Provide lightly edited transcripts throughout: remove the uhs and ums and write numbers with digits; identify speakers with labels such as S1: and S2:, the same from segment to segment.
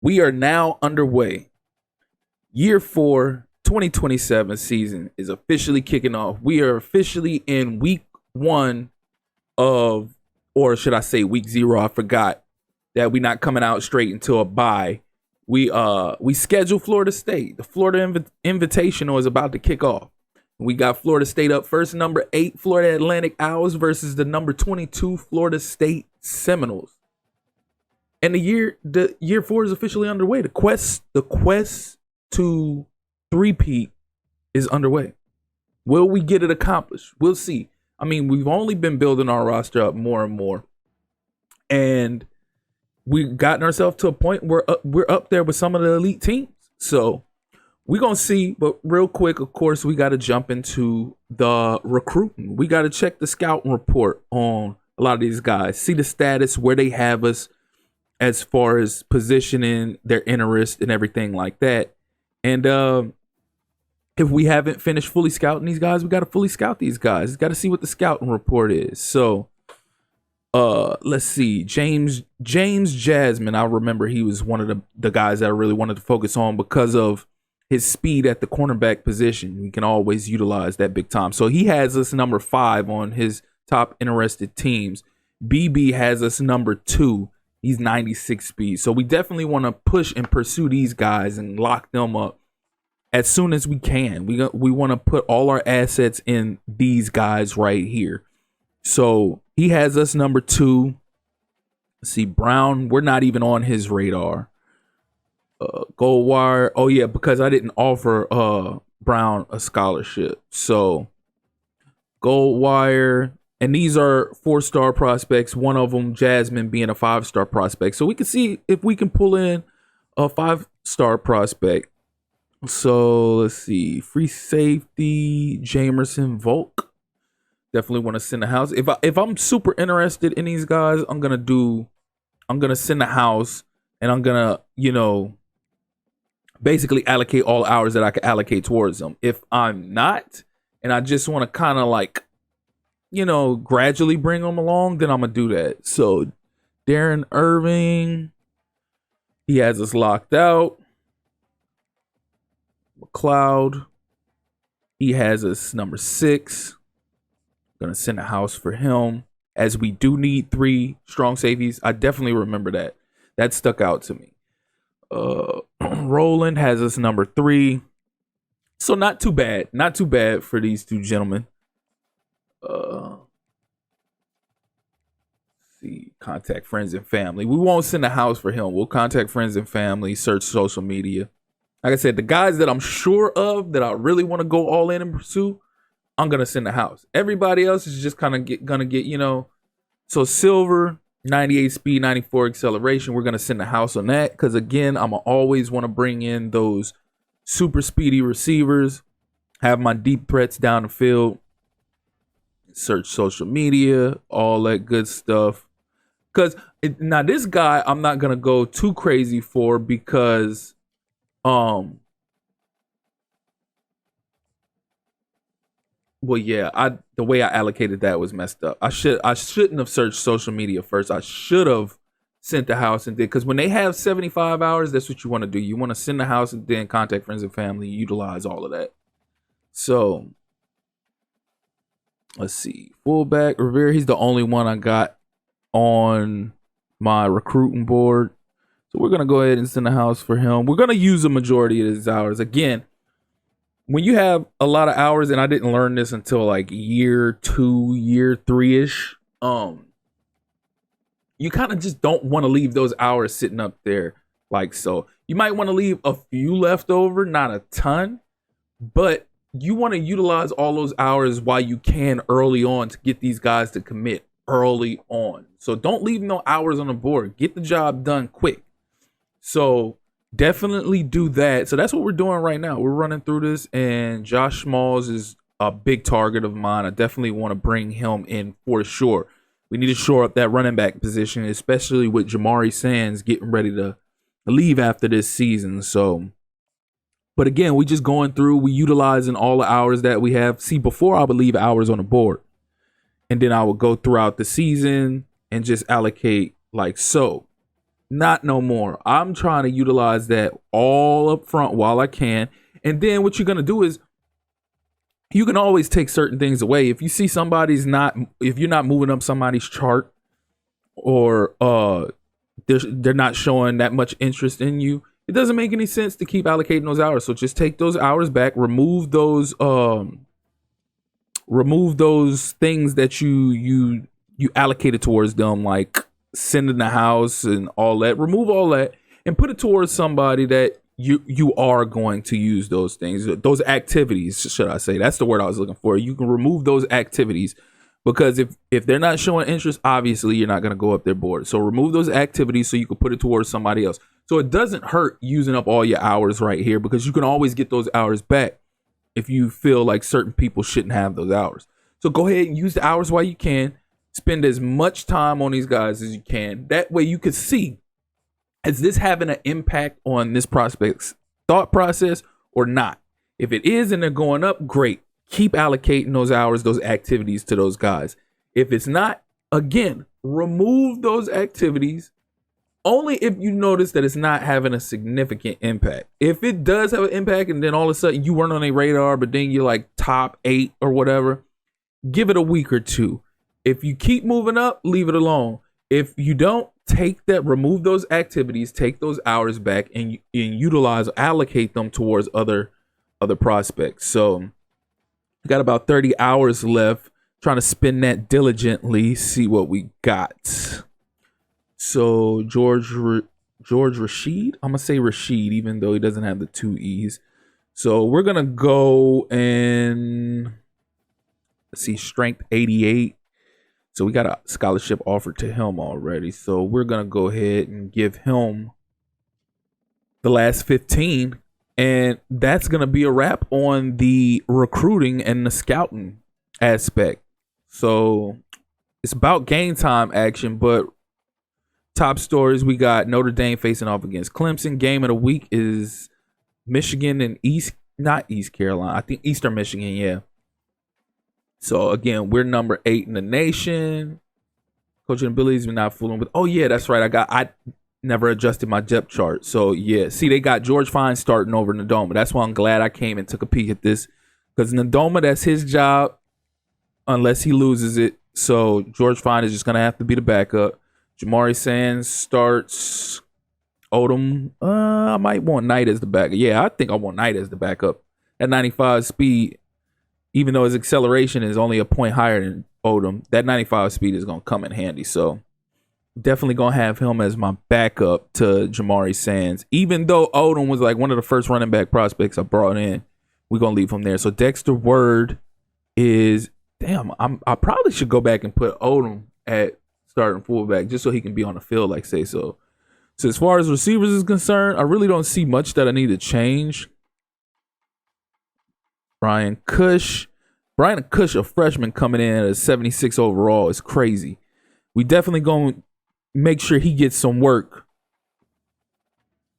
S1: We are now underway. Year 4, 2027 season is officially kicking off. We are officially in week 1 of, or should I say week 0? I forgot that we're not coming out straight until a bye. We scheduled Florida State. The Florida Invitational is about to kick off. We got Florida State up first, number 8 Florida Atlantic Owls versus the number 22 Florida State Seminoles. And the year 4 is officially underway. The quest to three-peat is underway. Will we get it accomplished? We'll see. I mean, we've only been building our roster up more and more, and we've gotten ourselves to a point where we're up there with some of the elite teams. So we're gonna see. But real quick, of course, we got to jump into the recruiting. We got to check the scouting report on a lot of these guys, see the status, where they have us as far as positioning, their interest, and everything like that. And if we haven't finished fully scouting these guys, we got to fully scout these guys. Got to see what the scouting report is. So let's see. James Jasmine, I remember he was one of the guys that I really wanted to focus on because of his speed at the cornerback position. We can always utilize that big time. So he has us number 5 on his top interested teams. BB has us number 2. He's 96 speed. So we definitely want to push and pursue these guys and lock them up as soon as we can. We want to put all our assets in these guys right here. So he has us number 2. Let's see, Brown, we're not even on his radar. Goldwire, oh yeah, because I didn't offer Brown a scholarship. So Goldwire, and these are 4-star prospects. One of them, Jasmine, being a 5-star prospect. So we can see if we can pull in a 5-star prospect. So let's see. Free safety, Jamerson Volk. Definitely want to send a house. If I'm super interested in these guys, I'm gonna send a house, and I'm gonna, basically allocate all hours that I can allocate towards them. If I'm not, and I just want to kind of like, gradually bring them along, then I'm going to do that. So Darren Irving, he has us locked out. McLeod, he has us number 6. Going to send a house for him, as we do need 3 strong safeties. I definitely remember that. That stuck out to me. Roland has us number 3. So not too bad. Not too bad for these 2 gentlemen. See, contact friends and family. We won't send a house for him. We'll contact friends and family, search social media. Like I said, the guys that I'm sure of that I really want to go all in and pursue, I'm gonna send a house. Everybody else is just kind of gonna get, So Silver, 98 speed, 94 acceleration. We're gonna send a house on that because again, I'm always want to bring in those super speedy receivers. Have my deep threats down the field. Search social media, all that good stuff. Because now this guy, I'm not gonna go too crazy for because, well, yeah, the way I allocated that was messed up. I shouldn't have searched social media first. I should have sent the house and did, because when they have 75 hours, that's what you want to do. You want to send the house and then contact friends and family, utilize all of that. So let's see. Fullback Rivera, he's the only one I got on my recruiting board. So we're going to go ahead and send a house for him. We're going to use the majority of his hours. Again, when you have a lot of hours, and I didn't learn this until like year 2, year 3-ish, you kind of just don't want to leave those hours sitting up there like so. You might want to leave a few left over, not a ton, but you want to utilize all those hours while you can early on to get these guys to commit early on. So don't leave no hours on the board. Get the job done quick. So definitely do that. So that's what we're doing right now. We're running through this, and Josh Smalls is a big target of mine. I definitely want to bring him in for sure. We need to shore up that running back position, especially with Jamari Sands getting ready to leave after this season. So, but again, we just going through, we utilizing all the hours that we have. See, before I would leave hours on the board, and then I would go throughout the season and just allocate like so. Not no more. I'm trying to utilize that all up front while I can. And then what you're going to do is you can always take certain things away. If you see if you're not moving up somebody's chart, or they're not showing that much interest in you, it doesn't make any sense to keep allocating those hours. So just take those hours back, remove those things that you allocated towards them, like sending the house and all that. Remove all that and put it towards somebody that you are going to use those things, those activities, should I say. That's the word I was looking for. You can remove those activities, because if they're not showing interest, obviously you're not going to go up their board. So remove those activities so you can put it towards somebody else. So it doesn't hurt using up all your hours right here, because you can always get those hours back if you feel like certain people shouldn't have those hours. So go ahead and use the hours while you can. Spend as much time on these guys as you can. That way you can see, is this having an impact on this prospect's thought process or not? If it is and they're going up, great. Keep allocating those hours, those activities to those guys. If it's not, again, remove those activities only if you notice that it's not having a significant impact. If it does have an impact and then all of a sudden you weren't on a radar, but then you're like top 8 or whatever, give it a week or two. If you keep moving up, leave it alone. If you don't, remove those activities, take those hours back, and allocate them towards other prospects. So got about 30 hours left, trying to spend that diligently, see what we got. So George Rashid, I'm gonna say Rashid, even though he doesn't have the 2 E's. So we're gonna go and let's see, strength 88. So we got a scholarship offered to him already. So we're gonna go ahead and give him the last 15. And that's going to be a wrap on the recruiting and the scouting aspect. So it's about game time action, but top stories, we got Notre Dame facing off against Clemson. Game of the week is Michigan and not East Carolina. I think Eastern Michigan, yeah. So again, we're number 8 in the nation. Coaching abilities, we're not fooling with. Oh yeah, that's right. I never adjusted my depth chart. So, yeah. See, they got George Fine starting over Nadoma. That's why I'm glad I came and took a peek at this. Because Nadoma, that's his job unless he loses it. So, George Fine is just going to have to be the backup. Jamari Sands starts. Odom. I might want Knight as the backup. Yeah, I think I want Knight as the backup. At 95 speed, even though his acceleration is only a point higher than Odom, that 95 speed is going to come in handy. So, definitely gonna have him as my backup to Jamari Sands. Even though Odom was like one of the first running back prospects I brought in, we're gonna leave him there. So Dexter Word is I probably should go back and put Odom at starting fullback just so he can be on the field, like say so. So as far as receivers is concerned, I really don't see much that I need to change. Brian Cush, a freshman coming in at a 76 overall, is crazy. We definitely going to make sure he gets some work.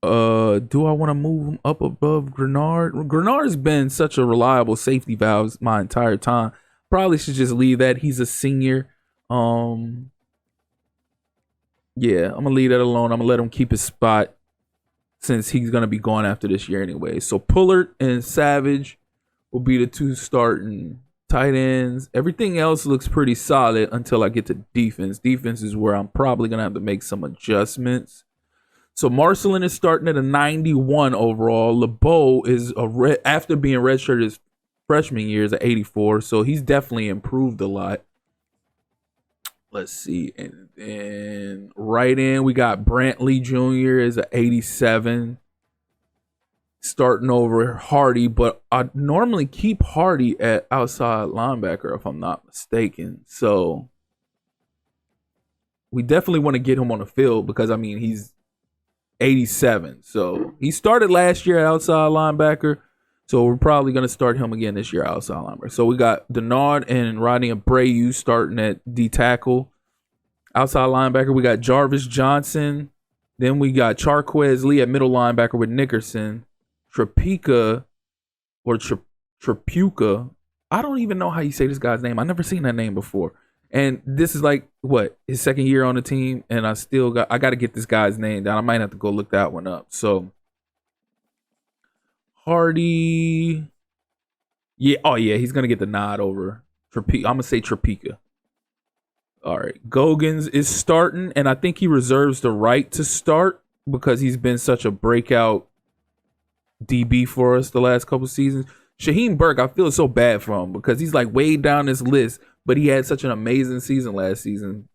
S1: Do I want to move him up above Grenard? Grenard's been such a reliable safety valve my entire time. Probably should just leave that. He's a senior. Yeah, I'm gonna leave that alone. I'm gonna let him keep his spot since he's gonna be gone after this year anyway. So Pullard and Savage will be the 2 starting tight ends. Everything else looks pretty solid until I get to defense. Defense is where I'm probably going to have to make some adjustments. So Marcelin is starting at a 91 overall. LeBeau is after being redshirted his freshman year is an 84. So he's definitely improved a lot. Let's see. And right in, we got Brantley Jr. is an 87. Starting over Hardy, but I normally keep Hardy at outside linebacker if I'm not mistaken. So we definitely want to get him on the field because, I mean, he's 87. So he started last year at outside linebacker. So we're probably going to start him again this year outside linebacker. So we got Denard and Rodney Abreu starting at D tackle. Outside linebacker, we got Jarvis Johnson. Then we got Charquez Lee at middle linebacker with Nickerson. Trapuka. I don't even know how you say this guy's name. I've never seen that name before. And this is like what, his second year on the team, and I got to get this guy's name down. I might have to go look that one up. So Hardy, yeah, oh yeah, he's gonna get the nod over Topeka. I'm gonna say Topeka. All right, Gogans is starting, and I think he reserves the right to start because he's been such a breakout DB for us the last couple seasons. Shaheem Burke, I feel so bad for him because he's like way down this list, but he had such an amazing season last season.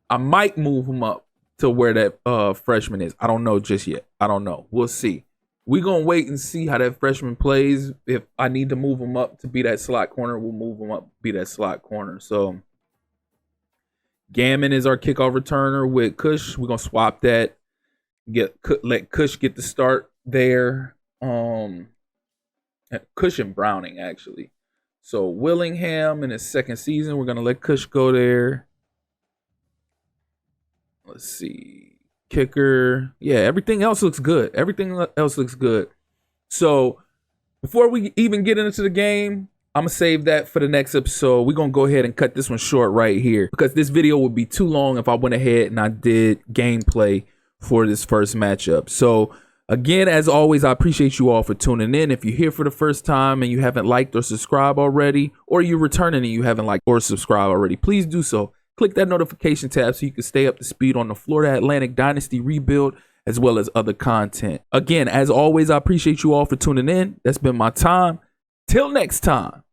S1: I might move him up to where that freshman is. I don't know just yet. I don't know. We'll see. We're going to wait and see how that freshman plays. If I need to move him up to be that slot corner, we'll move him up to be that slot corner. So Gammon is our kickoff returner with Cush. We're going to swap that. Let Cush get the start there. Cush and Browning, actually. So Willingham in his second season, we're going to let Cush go there. Let's see. Kicker. Yeah, everything else looks good. Everything else looks good. So before we even get into the game, I'm going to save that for the next episode. We're going to go ahead and cut this one short right here because this video would be too long if I went ahead and I did gameplay for this first matchup. So again, as always, I appreciate you all for tuning in. If you're here for the first time and you haven't liked or subscribed already, or you're returning and you haven't liked or subscribed already, please do so. Click that notification tab so you can stay up to speed on the Florida Atlantic Dynasty rebuild as well as other content. Again, as always, I appreciate you all for tuning in. That's been my time. Till next time.